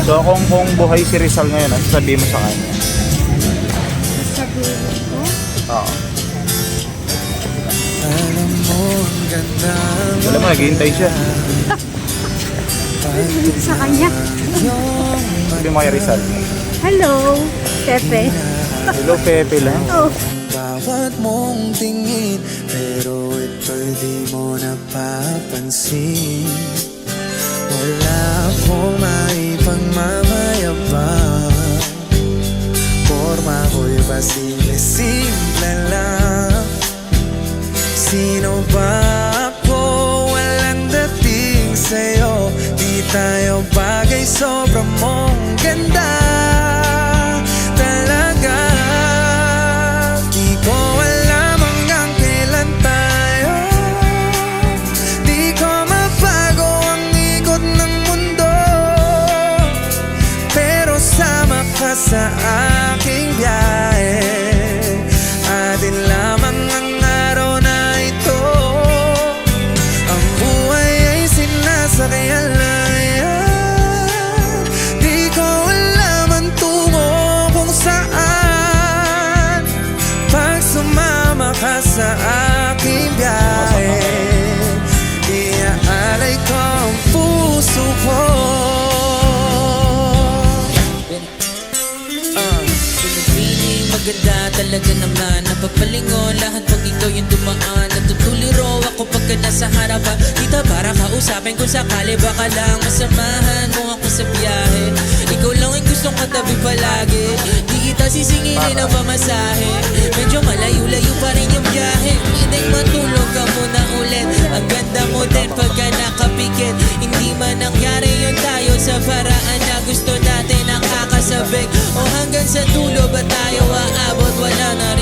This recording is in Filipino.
So kung buhay si Rizal ngayon, ano sabihin mo sa kanya? Sabihin ko? Oo. Alam mo ang ganda. Alam mo, naghihintay siya. Sa kanya. Sabi mo kay Rizal. Hello, Pepe. Hello, Pepe lang. Oh. Bawat mong tingin, pero ito'y di mo napapansin. Wala akong maipagmamayabang. Forma ko'y simple lang. Sino ba ako? Walang dating sa'yo. Di tayo bagay, sobrang mong ganda. Talaga di ko alam hanggang kailan tayo. Di ko mabago ang ikot ng mundo, pero sama ka sa aking biyahe. Atin lamang ang araw na ito. Ang buhay ay sinasakyan lang yan. Di ko alam ang tungo kung saan. Pag sumama ka sa aking biyahe, iaalay ko ang puso ko. Feeling maganda talaga naman. Napapalingon lahat pag ikaw yung dumaan. Natutuliro ako pagka nasa harapan kita para kausapin kung sakali baka lang masamahan mo ako sa biyahe. Ikaw lang ang gustong katabi palagi. Di kita sisingilin ang pamasahe. Medyo malayo-layo pa rin yung biyahe. Piling matulog ka muna ulit. Ang ganda mo din pagka nakapikit. Hindi man nangyari yun tayo sa paraan na gusto natin ang kakasabik. O hanggang sa dulo ba tayo aabot? Wala na